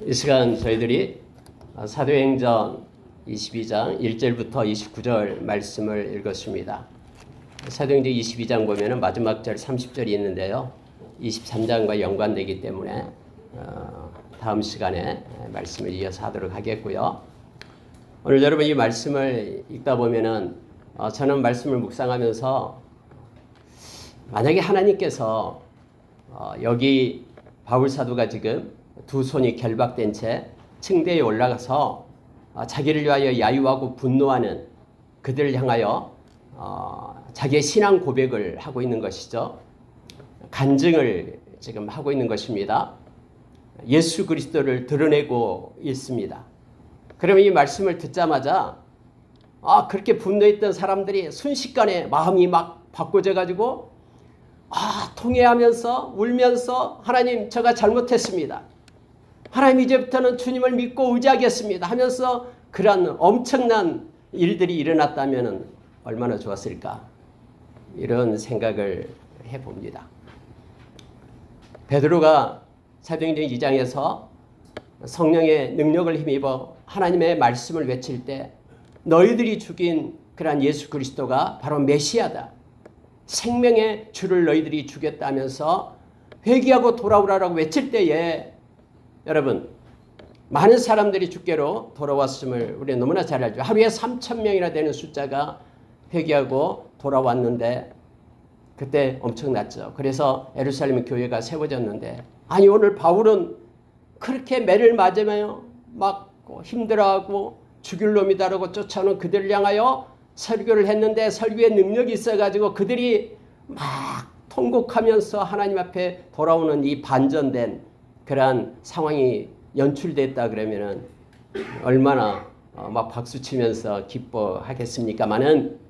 이 시간 저희들이 사도행전 22장 1절부터 29절 말씀을 읽었습니다. 사도행전 22장 보면 마지막 절 30절이 있는데요. 23장과 연관되기 때문에 다음 시간에 말씀을 이어서 하도록 하겠고요. 오늘 여러분 이 말씀을 읽다 보면은 저는 말씀을 묵상하면서 만약에 하나님께서 여기 바울 사도가 지금 두 손이 결박된 채 층대에 올라가서 자기를 위하여 야유하고 분노하는 그들을 향하여 자기의 신앙 고백을 하고 있는 것이죠. 간증을 지금 하고 있는 것입니다. 예수 그리스도를 드러내고 있습니다. 그러면 이 말씀을 듣자마자 그렇게 분노했던 사람들이 순식간에 마음이 막 바꿔져 가지고 통회하면서 울면서 하나님 제가 잘못했습니다. 하나님 이제부터는 주님을 믿고 의지하겠습니다 하면서 그런 엄청난 일들이 일어났다면 얼마나 좋았을까 이런 생각을 해봅니다. 베드로가 사도행전 2장에서 성령의 능력을 힘입어 하나님의 말씀을 외칠 때 너희들이 죽인 그런 예수 그리스도가 바로 메시아다. 생명의 주를 너희들이 죽였다면서 회개하고 돌아오라라고 외칠 때에 여러분 많은 사람들이 주께로 돌아왔음을 우리는 너무나 잘 알죠. 하루에 3,000명이나 되는 숫자가 회개하고 돌아왔는데 그때 엄청났죠. 그래서 예루살렘 교회가 세워졌는데 아니 오늘 바울은 그렇게 매를 맞으며 막 힘들어하고 죽일 놈이다라고 쫓아오는 그들을 향하여 설교를 했는데 설교에 능력이 있어가지고 그들이 막 통곡하면서 하나님 앞에 돌아오는 이 반전된 그러한 상황이 연출됐다 그러면은 얼마나 막 박수치면서 기뻐하겠습니까마는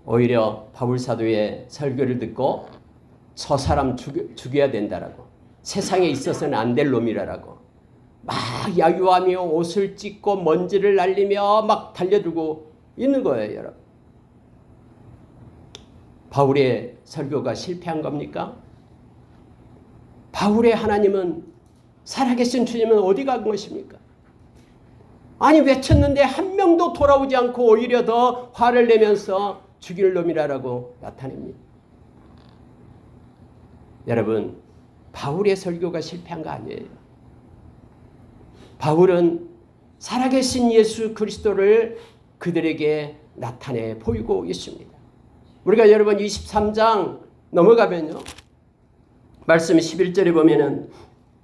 오히려 바울 사도의 설교를 듣고 저 사람 죽여야 된다라고 세상에 있어서는 안 될 놈이라고 막 야유하며 옷을 찢고 먼지를 날리며 막 달려들고 있는 거예요, 여러분. 바울의 설교가 실패한 겁니까? 바울의 하나님은 살아계신 주님은 어디 간 것입니까? 아니 외쳤는데 한 명도 돌아오지 않고 오히려 더 화를 내면서 죽일 놈이라고 나타냅니다. 여러분 바울의 설교가 실패한 거 아니에요. 바울은 살아계신 예수 그리스도를 그들에게 나타내 보이고 있습니다. 우리가 여러분 23장 넘어가면요. 말씀 11절에 보면은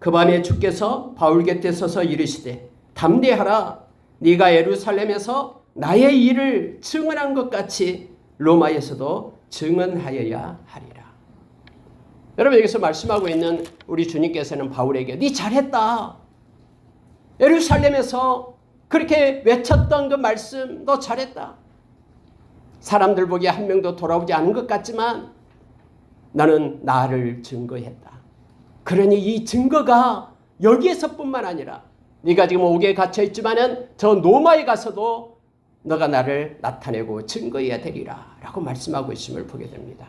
그 밤에 주께서 바울 곁에 서서 이르시되 담대하라 네가 예루살렘에서 나의 일을 증언한 것 같이 로마에서도 증언하여야 하리라. 여러분 여기서 말씀하고 있는 우리 주님께서는 바울에게 네 잘했다. 예루살렘에서 그렇게 외쳤던 그 말씀 너 잘했다. 사람들 보기에 한 명도 돌아오지 않은 것 같지만 나는 나를 증거했다. 그러니 이 증거가 여기에서뿐만 아니라 네가 지금 옥에 갇혀 있지만은 저 로마에 가서도 너가 나를 나타내고 증거해야 되리라 라고 말씀하고 있음을 보게 됩니다.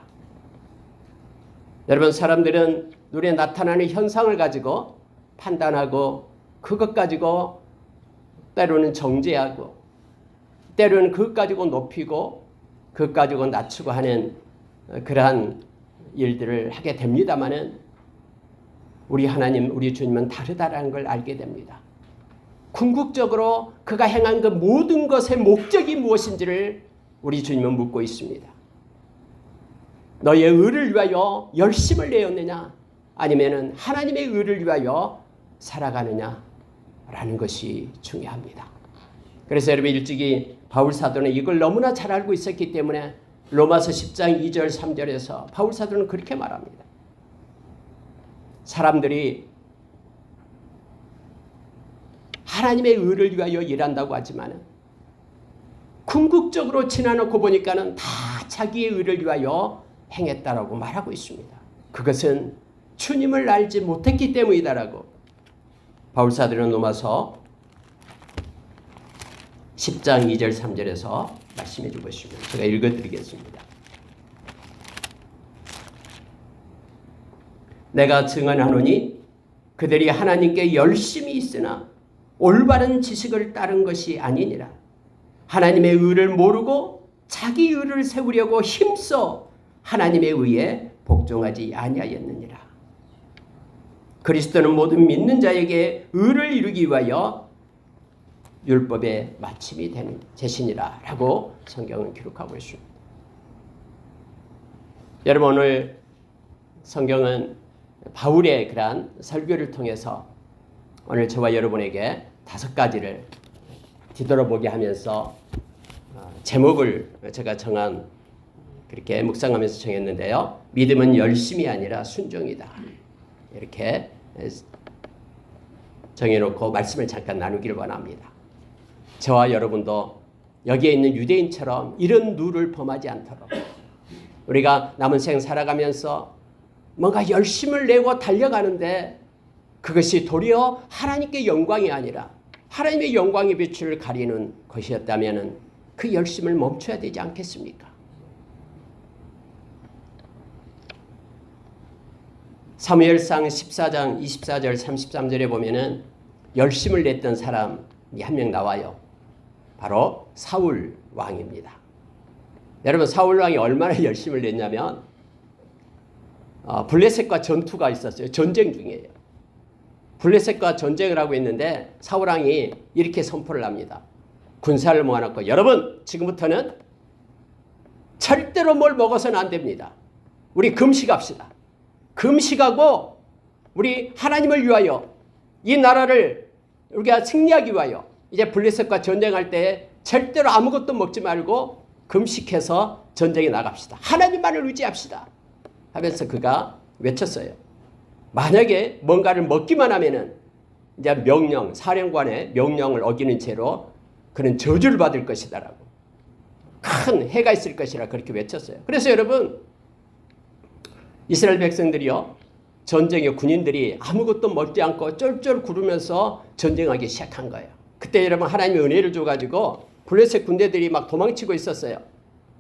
여러분 사람들은 눈에 나타나는 현상을 가지고 판단하고 그것 가지고 때로는 정죄하고 때로는 그것 가지고 높이고 그것 가지고 낮추고 하는 그러한 일들을 하게 됩니다마는 우리 하나님, 우리 주님은 다르다라는 걸 알게 됩니다. 궁극적으로 그가 행한 그 모든 것의 목적이 무엇인지를 우리 주님은 묻고 있습니다. 너의 의를 위하여 열심을 내었느냐 아니면은 하나님의 의를 위하여 살아가느냐라는 것이 중요합니다. 그래서 여러분 일찍이 바울 사도는 이걸 너무나 잘 알고 있었기 때문에 로마서 10장 2절 3절에서 바울 사도는 그렇게 말합니다. 사람들이 하나님의 의를 위하여 일한다고 하지만 궁극적으로 지나놓고 보니까는 다 자기의 의를 위하여 행했다라고 말하고 있습니다. 그것은 주님을 알지 못했기 때문이다라고 바울 사도는 로마서 10장 2절 3절에서 말씀해 주고 있습니다. 제가 읽어드리겠습니다. 내가 증언하노니 그들이 하나님께 열심히 있으나 올바른 지식을 따른 것이 아니니라. 하나님의 의를 모르고 자기 의를 세우려고 힘써 하나님의 의에 복종하지 아니하였느니라. 그리스도는 모든 믿는 자에게 의를 이루기 위하여 율법의 마침이 되는 제신이라 라고 성경은 기록하고 있습니다. 여러분, 오늘 성경은 바울의 그러한 설교를 통해서 오늘 저와 여러분에게 5가지를 뒤돌아보게 하면서 제목을 제가 그렇게 묵상하면서 정했는데요. 믿음은 열심이 아니라 순종이다. 이렇게 정해놓고 말씀을 잠깐 나누기를 원합니다. 저와 여러분도 여기에 있는 유대인처럼 이런 누를 범하지 않도록 우리가 남은 생 살아가면서 뭔가 열심을 내고 달려가는데 그것이 도리어 하나님께 영광이 아니라 하나님의 영광의 빛을 가리는 것이었다면 그 열심을 멈춰야 되지 않겠습니까? 사무엘상 14장 24절 33절에 보면은 열심을 냈던 사람이 한 명 나와요. 바로 사울 왕입니다. 여러분, 사울 왕이 얼마나 열심을 냈냐면 블레셋과 전투가 있었어요. 전쟁 중이에요. 블레셋과 전쟁을 하고 있는데 사울 왕이 이렇게 선포를 합니다. 군사를 모아놓고 여러분, 지금부터는 절대로 뭘 먹어서는 안 됩니다. 우리 금식합시다. 금식하고 우리 하나님을 위하여 이 나라를 우리가 승리하기 위하여 이제 블레셋과 전쟁할 때 절대로 아무것도 먹지 말고 금식해서 전쟁에 나갑시다. 하나님만을 의지합시다. 하면서 그가 외쳤어요. 만약에 뭔가를 먹기만 하면은 이제 명령, 사령관의 명령을 어기는 채로 그는 저주를 받을 것이다라고, 큰 해가 있을 것이라 그렇게 외쳤어요. 그래서 여러분, 이스라엘 백성들이요, 전쟁에 군인들이 아무것도 먹지 않고 쫄쫄 구르면서 전쟁하기 시작한 거예요. 그때 여러분, 하나님의 은혜를 줘가지고 블레셋 군대들이 막 도망치고 있었어요.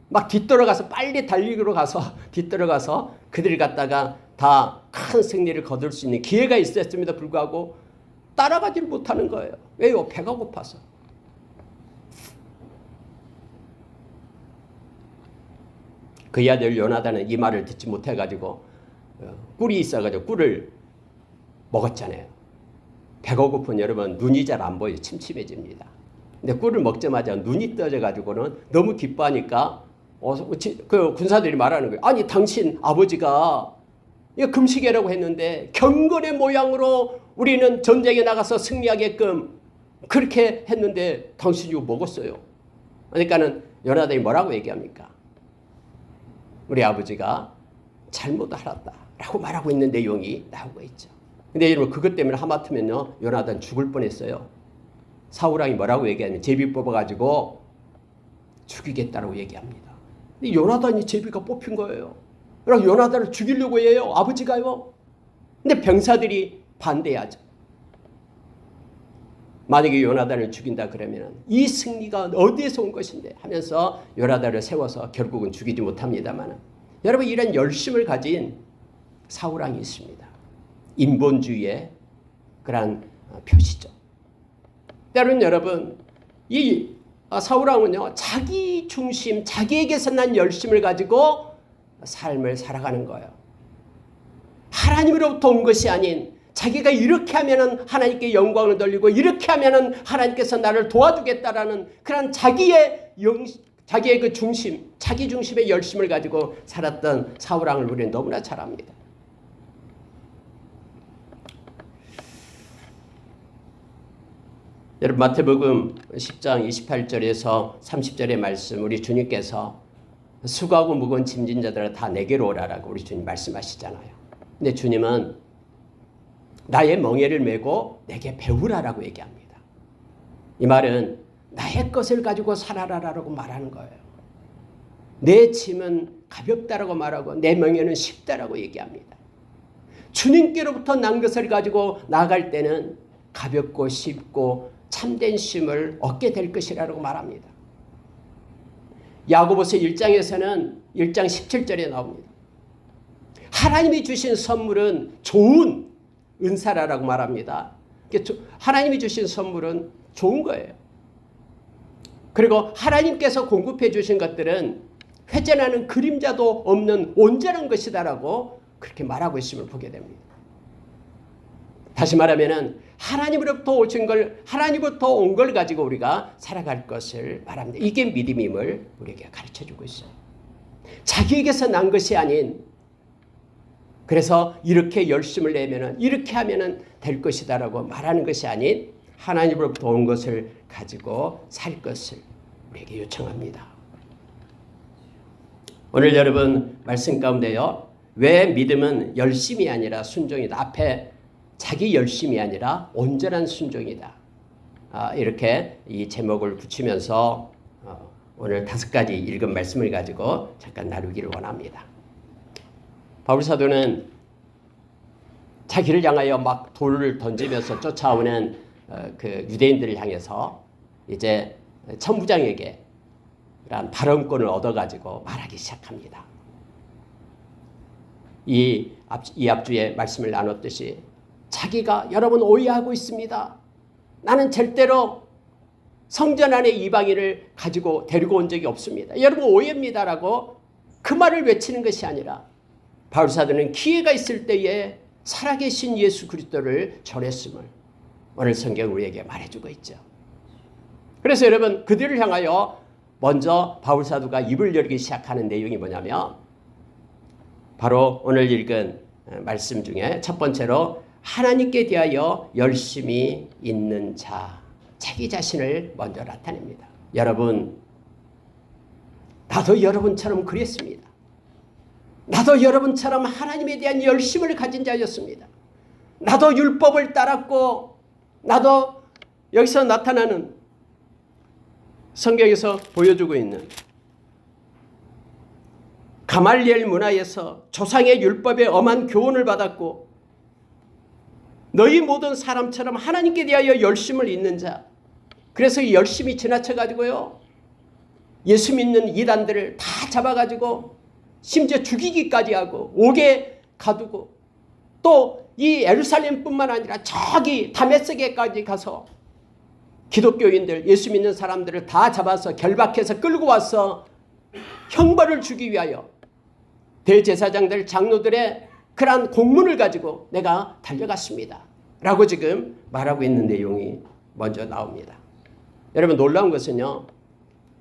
막 뒤떨어가서 빨리 달리기로 가서 뒤떨어가서 그들을 갖다가 다 큰 승리를 거둘 수 있는 기회가 있었음에도 불구하고 따라가지를 못하는 거예요. 왜요? 배가 고파서. 그의 아들 요나단은 이 말을 듣지 못해가지고 꿀이 있어가지고 꿀을 먹었잖아요. 배가 고픈 여러분, 눈이 잘 안 보여요. 침침해집니다. 근데 꿀을 먹자마자 눈이 떠져가지고는 너무 기뻐하니까 그 군사들이 말하는 거예요. 아니, 당신 아버지가 이거 금식이라고 했는데 경건의 모양으로 우리는 전쟁에 나가서 승리하게끔 그렇게 했는데 당신이 이거 먹었어요. 그러니까는 요나단이 뭐라고 얘기합니까? 우리 아버지가 잘못하였다라고 말하고 있는 내용이 나오고 있죠. 근데 여러분, 그것 때문에 하마터면요, 요나단 죽을 뻔했어요. 사울왕이 뭐라고 얘기하냐면 제비 뽑아가지고 죽이겠다라고 얘기합니다. 근데 요나단이 제비가 뽑힌 거예요. 그래서 요나단을 죽이려고 해요, 아버지가요. 근데 병사들이 반대하죠. 만약에 요나단을 죽인다 그러면 이 승리가 어디에서 온 것인데 하면서 요나단을 세워서 결국은 죽이지 못합니다만, 여러분, 이런 열심을 가진 사울왕이 있습니다. 인본주의의 그런 표시죠. 여러분, 이 사울왕은요, 자기 중심, 자기에게서 난 열심을 가지고 삶을 살아가는 거예요. 하나님으로부터 온 것이 아닌, 자기가 이렇게 하면은 하나님께 영광을 돌리고 이렇게 하면은 하나님께서 나를 도와주겠다라는 그런 자기의 그 중심, 자기 중심의 열심을 가지고 살았던 사울왕을 우리는 너무나 잘 압니다. 여러분, 마태복음 10장 28절에서 30절의 말씀, 우리 주님께서 수고하고 무거운 짐진 자들아 다 내게로 오라라고 우리 주님 말씀하시잖아요. 근데 주님은 나의 멍에를 메고 내게 배우라라고 얘기합니다. 이 말은 나의 것을 가지고 살아라라고 말하는 거예요. 내 짐은 가볍다라고 말하고 내 멍에는 쉽다라고 얘기합니다. 주님께로부터 난 것을 가지고 나아갈 때는 가볍고 쉽고 참된 쉼을 얻게 될 것이라고 말합니다. 야고보서 1장에서는 1장 17절에 나옵니다. 하나님이 주신 선물은 좋은 은사라고 말합니다. 하나님이 주신 선물은 좋은 거예요. 그리고 하나님께서 공급해 주신 것들은 회전하는 그림자도 없는 온전한 것이다라고 그렇게 말하고 있음을 보게 됩니다. 다시 말하면은 하나님으로부터 오신 걸, 하나님으로부터 온 걸 가지고 우리가 살아갈 것을 말합니다. 이게 믿음임을 우리에게 가르쳐주고 있어요. 자기에게서 난 것이 아닌, 그래서 이렇게 열심을 내면은, 이렇게 하면은 될 것이다라고 말하는 것이 아닌 하나님으로부터 온 것을 가지고 살 것을 우리에게 요청합니다. 오늘 여러분 말씀 가운데요, 왜 믿음은 열심이 아니라 순종이다. 앞에 자기 열심이 아니라 온전한 순종이다. 이렇게 이 제목을 붙이면서 오늘 5가지 읽은 말씀을 가지고 잠깐 나누기를 원합니다. 바울사도는 자기를 향하여 막 돌을 던지면서 쫓아오는 그 유대인들을 향해서 이제 천부장에게 이러한 발언권을 얻어가지고 말하기 시작합니다. 이 앞주에 말씀을 나눴듯이 자기가 여러분 오해하고 있습니다. 나는 절대로 성전 안에 이방인을 가지고 데리고 온 적이 없습니다. 여러분 오해입니다라고 그 말을 외치는 것이 아니라 바울사도는 기회가 있을 때에 살아계신 예수 그리스도를 전했음을 오늘 성경 우리에게 말해주고 있죠. 그래서 여러분 그들을 향하여 먼저 바울사도가 입을 열기 시작하는 내용이 뭐냐면 바로 오늘 읽은 말씀 중에 첫 번째로 하나님께 대하여 열심히 있는 자, 자기 자신을 먼저 나타냅니다. 여러분, 나도 여러분처럼 그랬습니다. 나도 여러분처럼 하나님에 대한 열심을 가진 자였습니다. 나도 율법을 따랐고 나도 여기서 나타나는 성경에서 보여주고 있는 가말리엘 문화에서 조상의 율법에 엄한 교훈을 받았고 너희 모든 사람처럼 하나님께 대하여 열심을 잇는 자, 그래서 이 열심이 지나쳐가지고요 예수 믿는 이단들을 다 잡아가지고 심지어 죽이기까지 하고 옥에 가두고 또 이 예루살렘뿐만 아니라 저기 다메섹에까지 가서 기독교인들, 예수 믿는 사람들을 다 잡아서 결박해서 끌고 와서 형벌을 주기 위하여 대제사장들, 장로들의 그러한 공문을 가지고 내가 달려갔습니다 라고 지금 말하고 있는 내용이 먼저 나옵니다. 여러분 놀라운 것은요,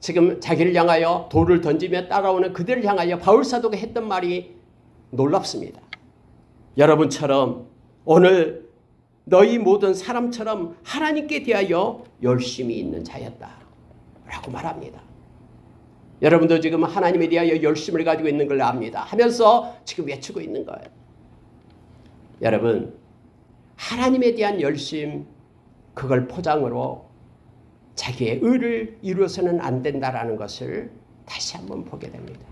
지금 자기를 향하여 돌을 던지며 따라오는 그들을 향하여 바울사도가 했던 말이 놀랍습니다. 여러분처럼 오늘 너희 모든 사람처럼 하나님께 대하여 열심히 있는 자였다 라고 말합니다. 여러분도 지금 하나님에 대하여 열심을 가지고 있는 걸 압니다 하면서 지금 외치고 있는 거예요. 여러분, 하나님에 대한 열심, 그걸 포장으로 자기의 의를 이루어서는 안 된다라는 것을 다시 한번 보게 됩니다.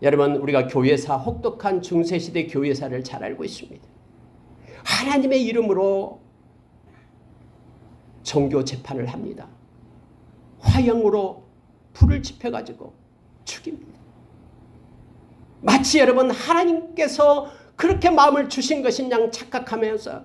여러분, 우리가 교회사, 혹독한 중세시대 교회사를 잘 알고 있습니다. 하나님의 이름으로 종교 재판을 합니다. 화형으로 불을 지펴가지고 죽입니다. 마치 여러분 하나님께서 그렇게 마음을 주신 것인 양 착각하면서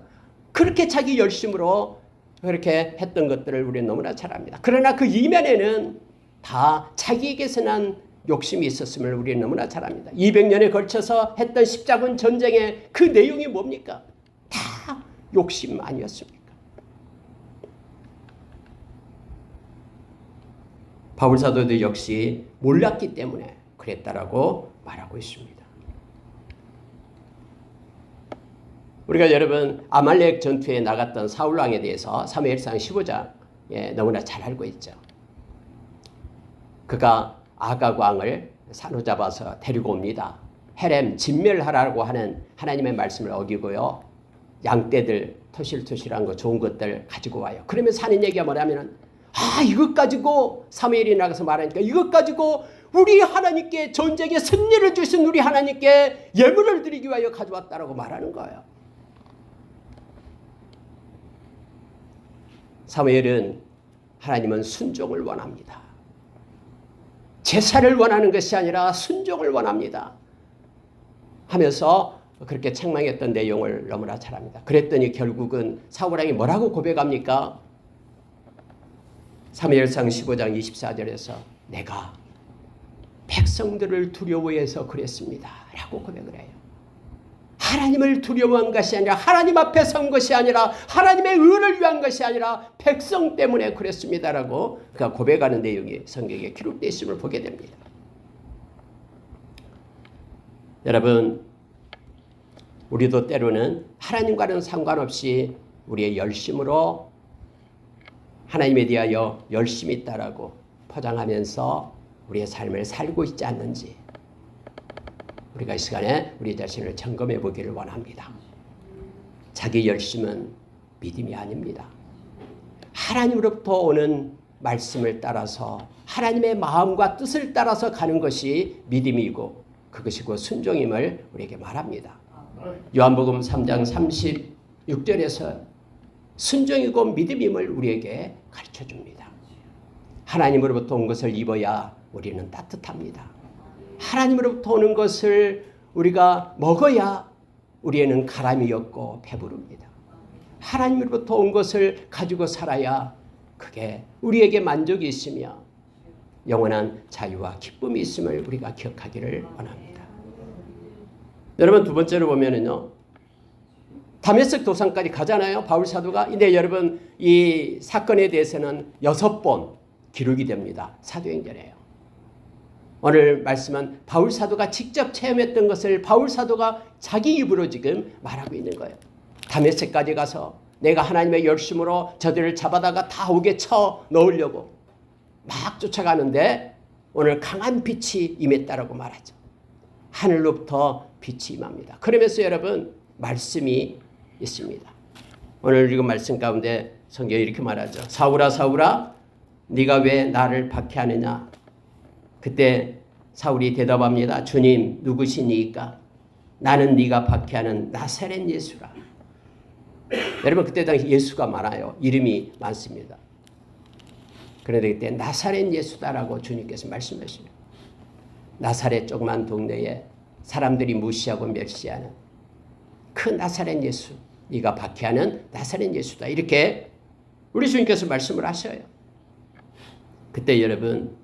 그렇게 자기 열심으로 그렇게 했던 것들을 우리는 너무나 잘 압니다. 그러나 그 이면에는 다 자기에게서 난 욕심이 있었음을 우리는 너무나 잘 압니다. 200년에 걸쳐서 했던 십자군 전쟁의 그 내용이 뭡니까? 다 욕심 아니었습니까? 바울사도도 역시 몰랐기 때문에 그랬다라고 말하고 있습니다. 우리가 여러분 아말렉 전투에 나갔던 사울왕에 대해서 사무엘상 15장에 너무나 잘 알고 있죠. 그가 아각 왕을 사로잡아서 데리고 옵니다. 헤렘 진멸하라고 하는 하나님의 말씀을 어기고요, 양떼들 토실토실한 거 좋은 것들 가지고 와요. 그러면서 하는 얘기가 뭐냐면은 이것 가지고 사무엘이 나가서 말하니까 이것 가지고 우리 하나님께 전쟁에 승리를 주신 우리 하나님께 예물을 드리기 위하여 가져왔다라고 말하는 거예요. 사무엘은 하나님은 순종을 원합니다. 제사를 원하는 것이 아니라 순종을 원합니다 하면서 그렇게 책망했던 내용을 너무나 잘 압니다. 그랬더니 결국은 사울왕이 뭐라고 고백합니까? 사무엘상 15장 24절에서 내가 백성들을 두려워해서 그랬습니다 라고 고백을 해요. 하나님을 두려워한 것이 아니라, 하나님 앞에 선 것이 아니라, 하나님의 의를 위한 것이 아니라 백성 때문에 그랬습니다라고 그가 고백하는 내용이 성경에 기록되어 있음을 보게 됩니다. 여러분, 우리도 때로는 하나님과는 상관없이 우리의 열심으로 하나님에 대하여 열심히 있다라고 포장하면서 우리의 삶을 살고 있지 않는지 우리가 이 시간에 우리 자신을 점검해 보기를 원합니다. 자기 열심은 믿음이 아닙니다. 하나님으로부터 오는 말씀을 따라서 하나님의 마음과 뜻을 따라서 가는 것이 믿음이고 그것이 곧 순종임을 우리에게 말합니다. 요한복음 3장 36절에서 순종이고 믿음임을 우리에게 가르쳐줍니다. 하나님으로부터 온 것을 입어야 우리는 따뜻합니다. 하나님으로부터 오는 것을 우리가 먹어야 우리에는 가람이 없고 배부릅니다. 하나님으로부터 온 것을 가지고 살아야 그게 우리에게 만족이 있으며 영원한 자유와 기쁨이 있음을 우리가 기억하기를 원합니다. 여러분, 두 번째로 보면은요, 다메섹 도상까지 가잖아요, 바울 사도가. 근데 여러분, 이 사건에 대해서는 6번 기록이 됩니다. 사도행전에요. 오늘 말씀은 바울 사도가 직접 체험했던 것을 바울 사도가 자기 입으로 지금 말하고 있는 거예요. 다메섹까지 가서 내가 하나님의 열심으로 저들을 잡아다가 다 옥에 쳐 넣으려고 막 쫓아가는데 오늘 강한 빛이 임했다라고 말하죠. 하늘로부터 빛이 임합니다. 그러면서 여러분, 말씀이 있습니다. 오늘 읽은 말씀 가운데 성경이 이렇게 말하죠. 사울아 사울아 네가 왜 나를 박해하느냐. 그때 사울이 대답합니다. 주님, 누구시니까? 나는 네가 박해하는 나사렛 예수라. 여러분, 그때 당시 예수가 많아요. 이름이 많습니다. 그런데 그때 나사렛 예수다라고 주님께서 말씀하시네요. 나사렛 조그만 동네에 사람들이 무시하고 멸시하는 그 나사렛 예수, 네가 박해하는 나사렛 예수다, 이렇게 우리 주님께서 말씀을 하셔요. 그때 여러분,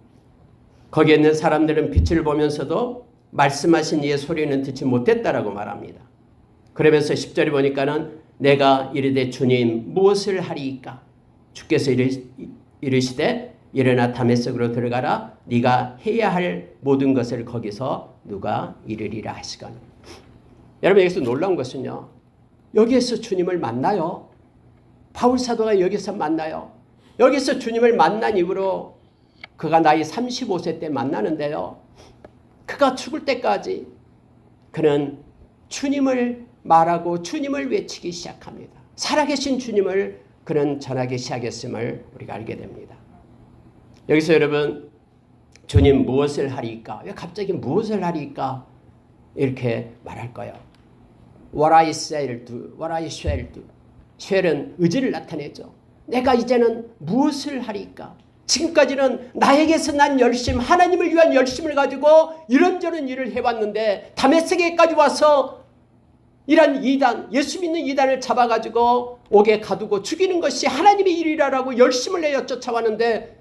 거기에 있는 사람들은 빛을 보면서도 말씀하신 이의 소리는 듣지 못했다라고 말합니다. 그러면서 10절에 보니까는 내가 이르되 주님 무엇을 하리이까? 주께서 이르시되 일어나 다메섹으로 들어가라. 네가 해야 할 모든 것을 거기서 누가 이르리라 하시거늘. 여러분, 여기서 놀라운 것은요, 여기에서 주님을 만나요. 바울 사도가 여기서 만나요. 여기서 주님을 만난 이후로 그가 나이 35세 때 만나는데요, 그가 죽을 때까지 그는 주님을 말하고 주님을 외치기 시작합니다. 살아계신 주님을 그는 전하기 시작했음을 우리가 알게 됩니다. 여기서 여러분, 주님 무엇을 하리까? 왜 갑자기 무엇을 하리까? 이렇게 말할까요? What I shall do, what I shall do. shall은 의지를 나타내죠. 내가 이제는 무엇을 하리까? 지금까지는 나에게서 난 열심, 하나님을 위한 열심을 가지고 이런저런 일을 해왔는데 다메섹에까지 와서 이런 이단, 예수 믿는 이단을 잡아가지고 옥에 가두고 죽이는 것이 하나님의 일이라고 열심을 내어 쫓아왔는데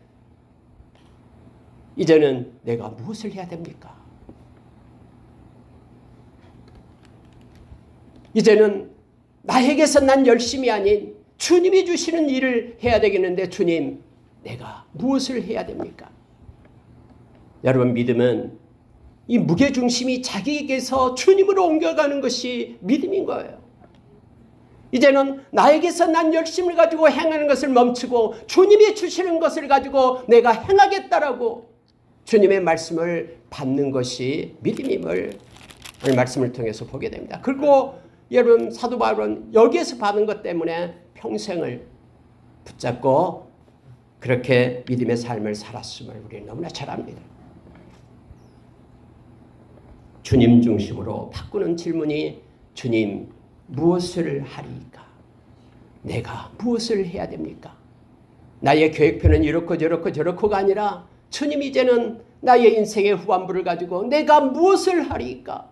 이제는 내가 무엇을 해야 됩니까? 이제는 나에게서 난 열심이 아닌 주님이 주시는 일을 해야 되겠는데 주님, 내가 무엇을 해야 됩니까? 여러분, 믿음은 이 무게중심이 자기에게서 주님으로 옮겨가는 것이 믿음인 거예요. 이제는 나에게서 난 열심을 가지고 행하는 것을 멈추고 주님이 주시는 것을 가지고 내가 행하겠다라고 주님의 말씀을 받는 것이 믿음임을 오늘 말씀을 통해서 보게 됩니다. 그리고 여러분, 사도 바울은 여기에서 받은 것 때문에 평생을 붙잡고 그렇게 믿음의 삶을 살았음을 우리는 너무나 잘 압니다. 주님 중심으로 바꾸는 질문이 주님 무엇을 하리까? 내가 무엇을 해야 됩니까? 나의 계획표는 이렇고 저렇고 저렇고가 아니라 주님, 이제는 나의 인생의 후반부를 가지고 내가 무엇을 하리까?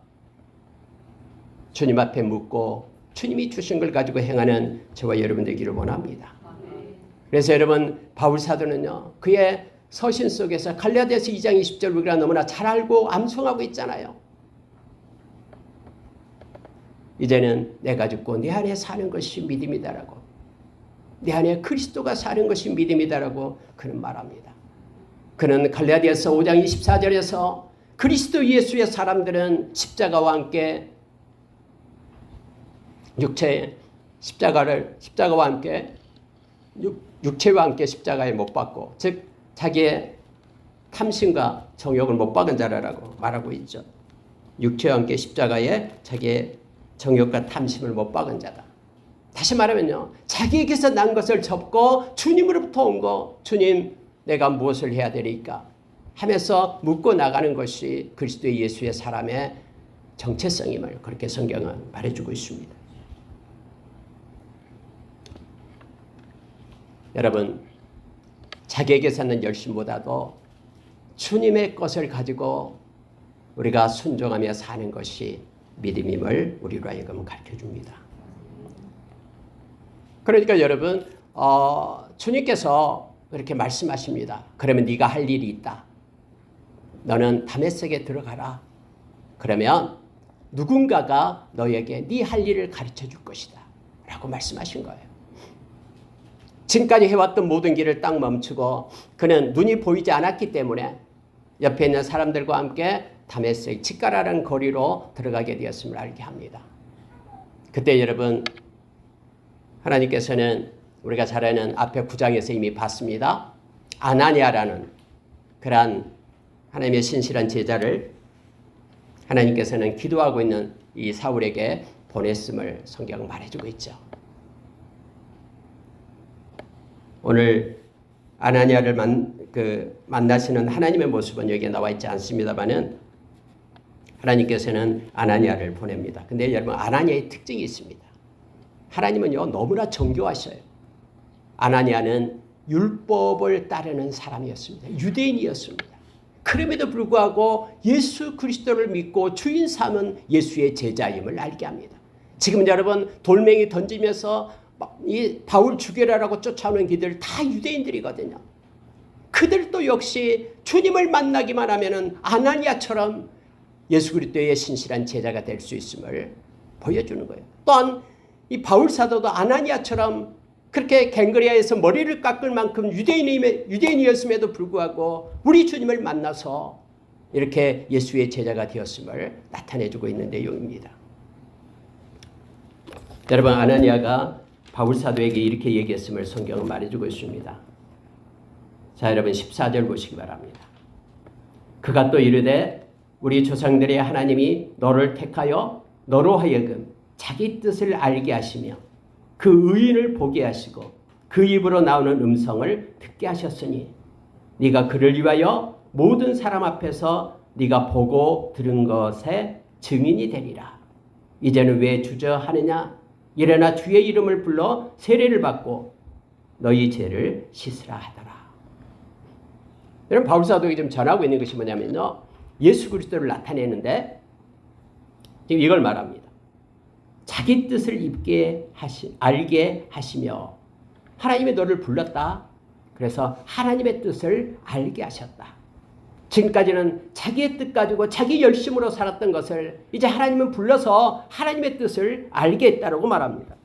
주님 앞에 묻고 주님이 주신 걸 가지고 행하는 저와 여러분 되기를 원합니다. 그래서 여러분 바울 사도는요, 그의 서신 속에서 갈라디아서 2장 20절 우리가 너무나 잘 알고 암송하고 있잖아요. 이제는 내가 죽고 내 안에 사는 것이 믿음이다라고, 내 안에 그리스도가 사는 것이 믿음이다라고 그는 말합니다. 그는 갈라디아서 5장 24절에서 그리스도 예수의 사람들은 십자가와 함께 십자가와 함께 육체와 함께 십자가에 못 박고, 즉 자기의 탐심과 정욕을 못 박은 자라고 말하고 있죠. 육체와 함께 십자가에 자기의 정욕과 탐심을 못 박은 자다. 다시 말하면요, 자기에게서 난 것을 접고 주님으로부터 온 거, 주님 내가 무엇을 해야 되리까 하면서 묻고 나가는 것이 그리스도 예수의 사람의 정체성임을 그렇게 성경은 말해주고 있습니다. 여러분, 자기에게 사는 열심보다도 주님의 것을 가지고 우리가 순종하며 사는 것이 믿음임을 우리로 하여금 가르쳐줍니다. 그러니까 여러분, 주님께서 이렇게 말씀하십니다. 그러면 네가 할 일이 있다. 너는 다메섹에 들어가라. 그러면 누군가가 너에게 네 할 일을 가르쳐줄 것이다 라고 말씀하신 거예요. 지금까지 해왔던 모든 길을 딱 멈추고 그는 눈이 보이지 않았기 때문에 옆에 있는 사람들과 함께 다메섹 직가라는 거리로 들어가게 되었음을 알게 합니다. 그때 여러분, 하나님께서는 우리가 잘 아는 앞에 9장에서 이미 봤습니다. 아나니아라는 그러한 하나님의 신실한 제자를 하나님께서는 기도하고 있는 이 사울에게 보냈음을 성경은 말해주고 있죠. 오늘 아나니아를 만나시는 하나님의 모습은 여기에 나와 있지 않습니다만은 하나님께서는 아나니아를 보냅니다. 근데 여러분, 아나니아의 특징이 있습니다. 하나님은요, 너무나 정교하셔요. 아나니아는 율법을 따르는 사람이었습니다. 유대인이었습니다. 그럼에도 불구하고 예수 그리스도를 믿고 주인 삼은 예수의 제자임을 알게 합니다. 지금 여러분, 돌멩이 던지면서 이 바울 죽여라라고 쫓아오는 기들 다 유대인들이거든요. 그들도 역시 주님을 만나기만 하면은 아나니아처럼 예수 그리스도의 신실한 제자가 될 수 있음을 보여주는 거예요. 또한 이 바울 사도도 아나니아처럼 그렇게 갱그레아에서 머리를 깎을 만큼 유대인이었음에도 불구하고 우리 주님을 만나서 이렇게 예수의 제자가 되었음을 나타내주고 있는 내용입니다. 여러분, 아나니아가 바울 사도에게 이렇게 얘기했음을 성경은 말해주고 있습니다. 자, 여러분 14절 보시기 바랍니다. 그가 또 이르되 우리 조상들의 하나님이 너를 택하여 너로 하여금 자기 뜻을 알게 하시며 그 의인을 보게 하시고 그 입으로 나오는 음성을 듣게 하셨으니 네가 그를 위하여 모든 사람 앞에서 네가 보고 들은 것의 증인이 되리라. 이제는 왜 주저하느냐? 일어나 주의 이름을 불러 세례를 받고 너희 죄를 씻으라 하더라. 여러분, 바울 사도가 지금 전하고 있는 것이 뭐냐면요, 예수 그리스도를 나타내는데 지금 이걸 말합니다. 자기 뜻을 알게 하시며 하나님의 너를 불렀다. 그래서 하나님의 뜻을 알게 하셨다. 지금까지는 자기의 뜻 가지고 자기 열심으로 살았던 것을 이제 하나님은 불러서 하나님의 뜻을 알게 했다라고 말합니다.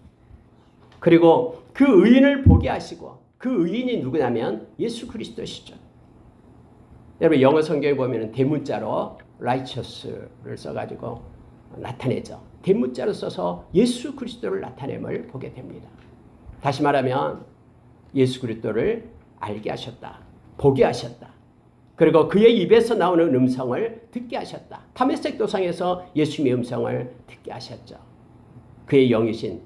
그리고 그 의인을 보게 하시고, 그 의인이 누구냐면 예수 그리스도시죠. 여러분, 영어 성경에 보면 대문자로 righteous를 써가지고 나타내죠. 대문자로 써서 예수 그리스도를 나타냄을 보게 됩니다. 다시 말하면 예수 그리스도를 알게 하셨다. 보게 하셨다. 그리고 그의 입에서 나오는 음성을 듣게 하셨다. 다메섹 도상에서 예수님의 음성을 듣게 하셨죠. 그의 영이신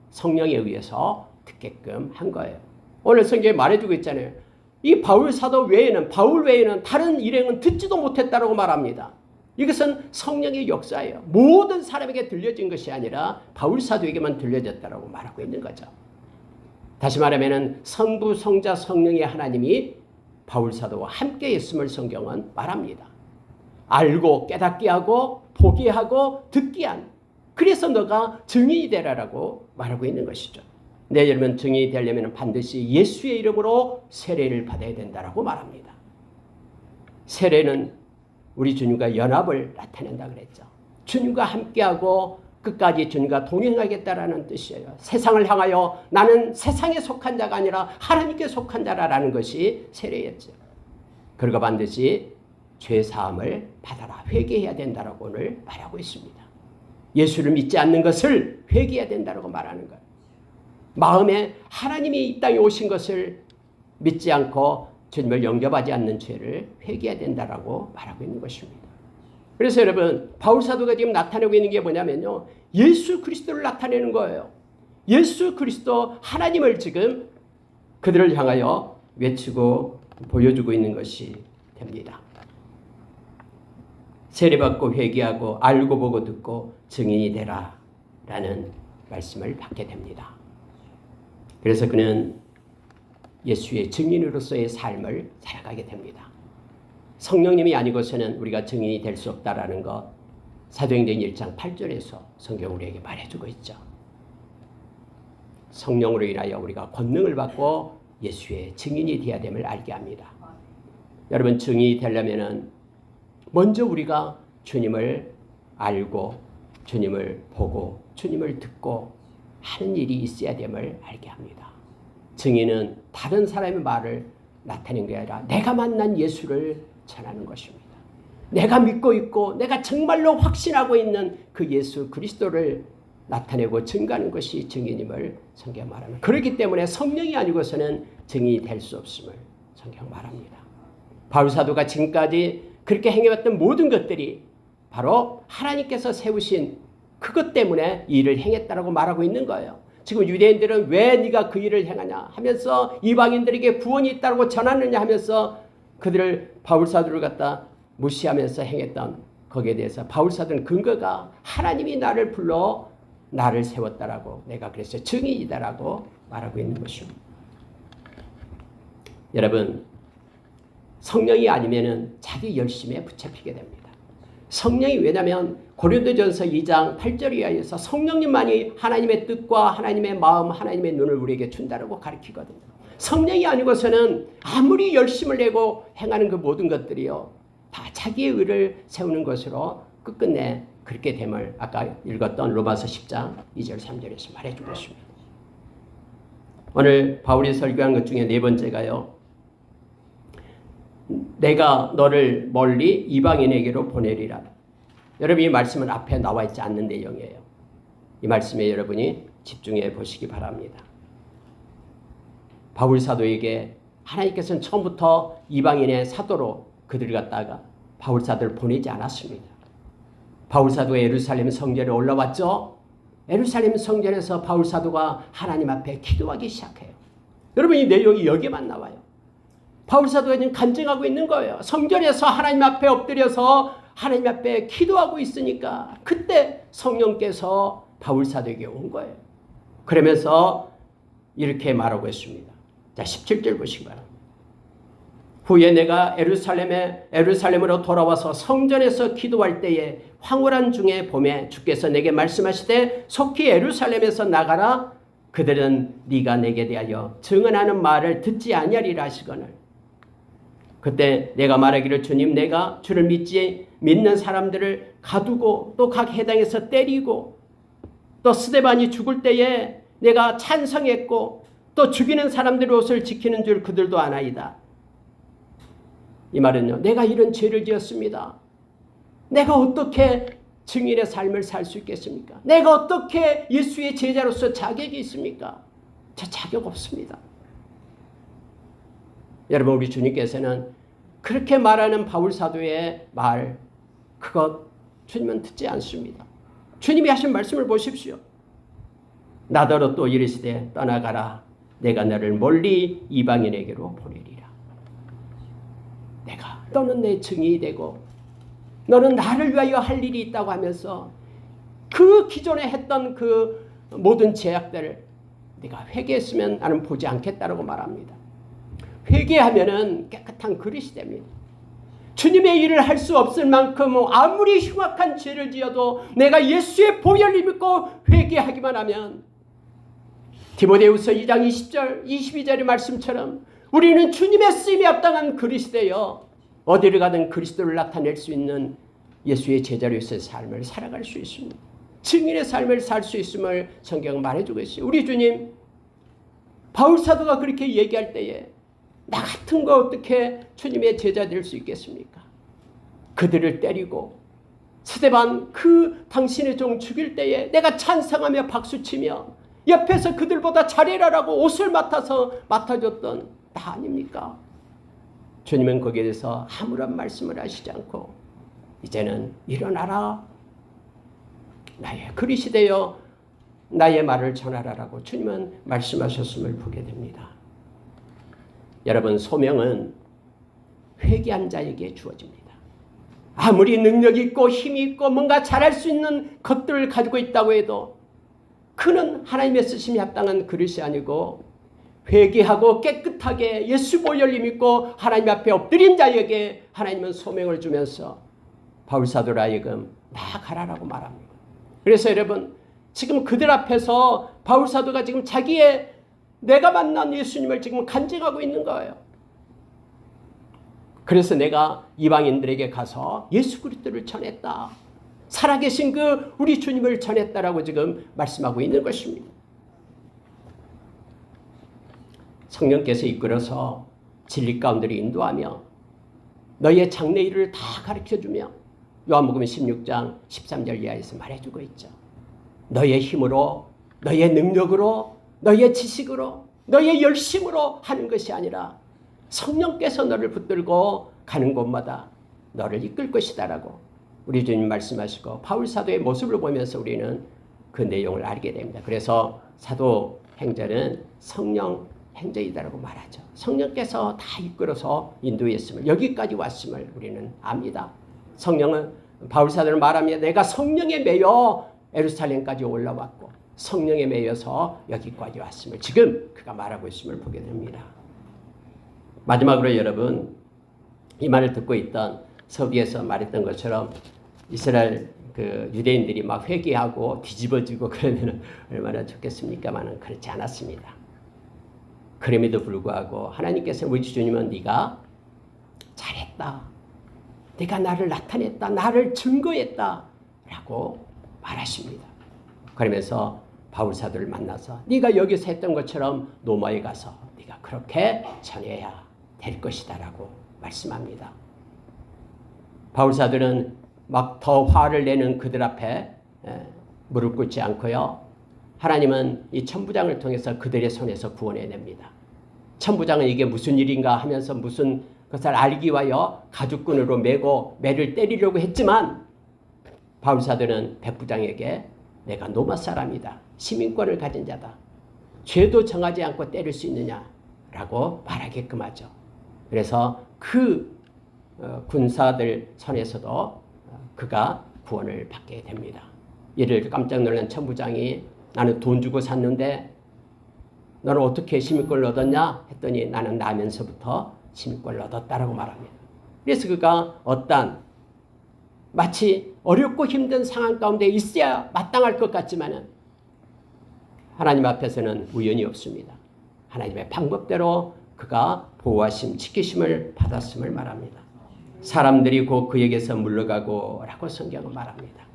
성령에 의해서 듣게끔 한 거예요. 오늘 성경에 말해주고 있잖아요. 이 바울 사도 외에는, 바울 외에는 다른 일행은 듣지도 못했다고 말합니다. 이것은 성령의 역사예요. 모든 사람에게 들려진 것이 아니라 바울 사도에게만 들려졌다고 말하고 있는 거죠. 다시 말하면 성부, 성자, 성령의 하나님이 바울 사도와 함께 있음을 성경은 말합니다. 알고 깨닫게 하고 보게 하고 듣게 한 그래서 너가 증인이 되라라고 말하고 있는 것이죠. 네, 여러분 증인이 되려면 반드시 예수의 이름으로 세례를 받아야 된다라고 말합니다. 세례는 우리 주님과 연합을 나타낸다 그랬죠. 주님과 함께하고 끝까지 주님과 동행하겠다라는 뜻이에요. 세상을 향하여 나는 세상에 속한 자가 아니라 하나님께 속한 자라는 것이 세례였죠. 그리고 반드시 죄사함을 받아라, 회개해야 된다라고 오늘 말하고 있습니다. 예수를 믿지 않는 것을 회개해야 된다라고 말하는 거예요. 마음에 하나님이 이 땅에 오신 것을 믿지 않고 주님을 영접하지 않는 죄를 회개해야 된다라고 말하고 있는 것입니다. 그래서 여러분 바울 사도가 지금 나타내고 있는 게 뭐냐면요, 예수 그리스도를 나타내는 거예요. 예수 그리스도 하나님을 지금 그들을 향하여 외치고 보여주고 있는 것이 됩니다. 세례받고 회개하고 알고 보고 듣고 증인이 되라 라는 말씀을 받게 됩니다. 그래서 그는 예수의 증인으로서의 삶을 살아가게 됩니다. 성령님이 아니고서는 우리가 증인이 될 수 없다라는 것, 사도행전 1장 8절에서 성경 우리에게 말해주고 있죠. 성령으로 인하여 우리가 권능을 받고 예수의 증인이 되어야 됨을 알게 합니다. 여러분 증인이 되려면 먼저 우리가 주님을 알고 주님을 보고 주님을 듣고 하는 일이 있어야 됨을 알게 합니다. 증인은 다른 사람의 말을 나타내는 게 아니라 내가 만난 예수를 전하는 것입니다. 내가 믿고 있고 내가 정말로 확신하고 있는 그 예수 그리스도를 나타내고 증거하는 것이 증인임을 성경 말합니다. 그렇기 때문에 성령이 아니고서는 증인이 될 수 없음을 성경 말합니다. 바울 사도가 지금까지 그렇게 행해왔던 모든 것들이 바로 하나님께서 세우신 그것 때문에 이 일을 행했다라고 말하고 있는 거예요. 지금 유대인들은 왜 네가 그 일을 행하냐 하면서 이방인들에게 구원이 있다고 전하느냐 하면서 그들을 바울 사도를 갖다 무시하면서 행했던 거기에 대해서 바울 사도는 근거가 하나님이 나를 불러 나를 세웠다라고 내가 그래서 증인이다라고 말하고 있는 것입니다. 여러분 성령이 아니면은 자기 열심에 붙잡히게 됩니다. 성령이 왜냐하면 고린도전서 2장 8절에 의해서 성령님만이 하나님의 뜻과 하나님의 마음, 하나님의 눈을 우리에게 준다라고 가르치거든요. 성령이 아니고서는 아무리 열심을 내고 행하는 그 모든 것들이요 다 자기의 의를 세우는 것으로 끝끝내 그렇게 됨을 아까 읽었던 로마서 10장 2절 3절에서 말해주고 있습니다. 오늘 바울이 설교한 것 중에 네 번째가요, 내가 너를 멀리 이방인에게로 보내리라. 여러분 이 말씀은 앞에 나와 있지 않는 내용이에요. 이 말씀에 여러분이 집중해 보시기 바랍니다. 바울 사도에게 하나님께서는 처음부터 이방인의 사도로 그들을 갖다가 바울 사도를 보내지 않았습니다. 바울 사도가 예루살렘 성전에 올라왔죠. 예루살렘 성전에서 바울 사도가 하나님 앞에 기도하기 시작해요. 여러분 이 내용이 여기만 나와요. 바울 사도가 지금 간증하고 있는 거예요. 성전에서 하나님 앞에 엎드려서 하나님 앞에 기도하고 있으니까 그때 성령께서 바울 사도에게 온 거예요. 그러면서 이렇게 말하고 있습니다. 자, 17절 보시기 바랍니다. 후에 내가 에루살렘으로 돌아와서 성전에서 기도할 때에 황홀한 중에 봄에 주께서 내게 말씀하시되 속히 에루살렘에서 나가라. 그들은 네가 내게 대하여 증언하는 말을 듣지 아니하리라 하시거늘. 그때 내가 말하기를 주님 내가 주를 믿는 사람들을 가두고 또 각 해당에서 때리고 또 스데반이 죽을 때에 내가 찬성했고 또 죽이는 사람들의 옷을 지키는 줄 그들도 아나이다. 이 말은요, 내가 이런 죄를 지었습니다. 내가 어떻게 증인의 삶을 살 수 있겠습니까? 내가 어떻게 예수의 제자로서 자격이 있습니까? 저 자격 없습니다. 여러분 우리 주님께서는 그렇게 말하는 바울 사도의 말 그것 주님은 듣지 않습니다. 주님이 하신 말씀을 보십시오. 나더러 또 이르시되 떠나가라. 내가 너를 멀리 이방인에게로 보내리라. 너는 내 증인이 되고 너는 나를 위하여 할 일이 있다고 하면서 그 기존에 했던 그 모든 제약들을 네가 회개했으면 나는 보지 않겠다라고 말합니다. 회개하면은 깨끗한 그릇이 됩니다. 주님의 일을 할 수 없을 만큼 아무리 흉악한 죄를 지어도 내가 예수의 보혈을 믿고 회개하기만 하면 디모데후서 2장 20절 22절의 말씀처럼 우리는 주님의 쓰임에 합당한 그리스도여 어디를 가든 그리스도를 나타낼 수 있는 예수의 제자로서의 삶을 살아갈 수 있습니다. 증인의 삶을 살 수 있음을 성경은 말해주고 있어요. 우리 주님 바울사도가 그렇게 얘기할 때에 나 같은 거 어떻게 주님의 제자 될 수 있겠습니까? 그들을 때리고 스데반 그 당신의 종 죽일 때에 내가 찬성하며 박수치며 옆에서 그들보다 잘해라라고 옷을 맡아줬던 나 아닙니까? 주님은 거기에 대해서 아무런 말씀을 하시지 않고 이제는 일어나라 나의 그리스도여 나의 말을 전하라라고 주님은 말씀하셨음을 보게 됩니다. 여러분 소명은 회개한 자에게 주어집니다. 아무리 능력이 있고 힘이 있고 뭔가 잘할 수 있는 것들을 가지고 있다고 해도 그는 하나님의 쓰심이 합당한 그릇이 아니고 회개하고 깨끗하게 예수 보혈을 믿고 하나님 앞에 엎드린 자에게 하나님은 소명을 주면서 바울사도로 하여금 나아가라라고 말합니다. 그래서 여러분 지금 그들 앞에서 바울사도가 지금 자기의 내가 만난 예수님을 지금 간증하고 있는 거예요. 그래서 내가 이방인들에게 가서 예수 그리스도를 전했다. 살아계신 그 우리 주님을 전했다라고 지금 말씀하고 있는 것입니다. 성령께서 이끌어서 진리 가운데로 인도하며 너희의 장래 일을 다 가르쳐주며 요한복음 16장 13절 이하에서 말해주고 있죠. 너희의 힘으로 너희의 능력으로 너희의 지식으로 너희의 열심으로 하는 것이 아니라 성령께서 너를 붙들고 가는 곳마다 너를 이끌 것이다라고 우리 주님 말씀하시고 바울사도의 모습을 보면서 우리는 그 내용을 알게 됩니다. 그래서 사도행전은 성령 행전이다라고 말하죠. 성령께서 다 이끌어서 인도했음을 여기까지 왔음을 우리는 압니다. 성령은 바울사도는 말하며 내가 성령에 매여 예루살렘까지 올라왔고 성령에 매여서 여기까지 왔음을 지금 그가 말하고 있음을 보게 됩니다. 마지막으로 여러분 이 말을 듣고 있던 서기에서 말했던 것처럼 이스라엘 그 유대인들이 막 회개하고 뒤집어지고 그러면 얼마나 좋겠습니까만은 그렇지 않았습니다. 그럼에도 불구하고 하나님께서 우리 주님은 네가 잘했다. 네가 나를 나타냈다. 나를 증거했다. 라고 말하십니다. 그러면서 바울사도를 만나서 네가 여기서 했던 것처럼 노마에 가서 네가 그렇게 전해야 될 것이다 라고 말씀합니다. 바울사도는 막 더 화를 내는 그들 앞에 무릎 꿇지 않고요. 하나님은 이 천부장을 통해서 그들의 손에서 구원해냅니다. 천부장은 이게 무슨 일인가 하면서 무슨 것을 알기 위하여 가죽끈으로 매고 매를 때리려고 했지만 바울사도는 백부장에게 내가 로마 사람이다. 시민권을 가진 자다. 죄도 정하지 않고 때릴 수 있느냐라고 말하게끔 하죠. 그래서 그 군사들 손에서도 그가 구원을 받게 됩니다. 이를 깜짝 놀란 천부장이 나는 돈 주고 샀는데 너는 어떻게 시민권을 얻었냐 했더니 나는 나면서부터 시민권을 얻었다라고 말합니다. 그래서 그가 어떤 마치 어렵고 힘든 상황 가운데 있어야 마땅할 것 같지만은 하나님 앞에서는 우연이 없습니다. 하나님의 방법대로 그가 보호하심, 지키심을 받았음을 말합니다. 사람들이 곧 그에게서 물러가고 라고 성경은 말합니다.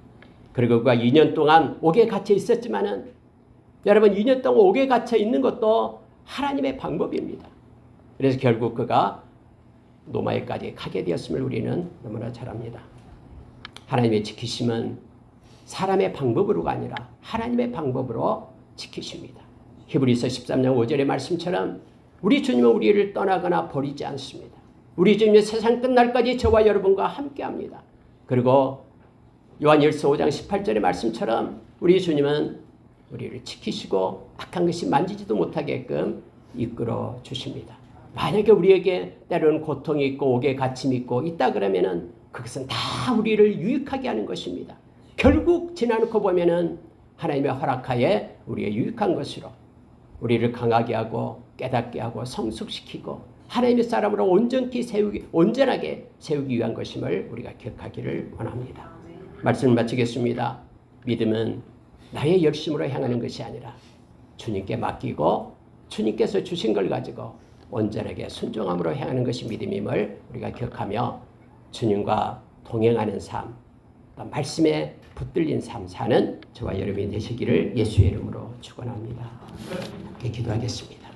그리고 그가 2년 동안 옥에 갇혀 있었지만은 여러분 2년 동안 옥에 갇혀 있는 것도 하나님의 방법입니다. 그래서 결국 그가 로마에까지 가게 되었음을 우리는 너무나 잘 압니다. 하나님의 지키심은 사람의 방법으로가 아니라 하나님의 방법으로 지키십니다. 히브리서 13장 5절의 말씀처럼 우리 주님은 우리를 떠나거나 버리지 않습니다. 우리 주님은 세상 끝날까지 저와 여러분과 함께합니다. 그리고 요한일서 5장 18절의 말씀처럼 우리 주님은 우리를 지키시고 악한 것이 만지지도 못하게끔 이끌어 주십니다. 만약에 우리에게 때로는 고통이 있고 옥에 갇힘이 있고 있다 그러면은 그것은 다 우리를 유익하게 하는 것입니다. 결국 지나놓고 보면은 하나님의 허락하에 우리의 유익한 것으로 우리를 강하게 하고 깨닫게 하고 성숙시키고 하나님의 사람으로 온전하게 세우기 위한 것임을 우리가 기억하기를 원합니다. 말씀을 마치겠습니다. 믿음은 나의 열심으로 향하는 것이 아니라 주님께 맡기고 주님께서 주신 걸 가지고 온전하게 순종함으로 향하는 것이 믿음임을 우리가 기억하며 주님과 동행하는 삶, 말씀에 붙들린 삶 사는 저와 여러분이 되시기를 예수의 이름으로 축원합니다. 함께 기도하겠습니다.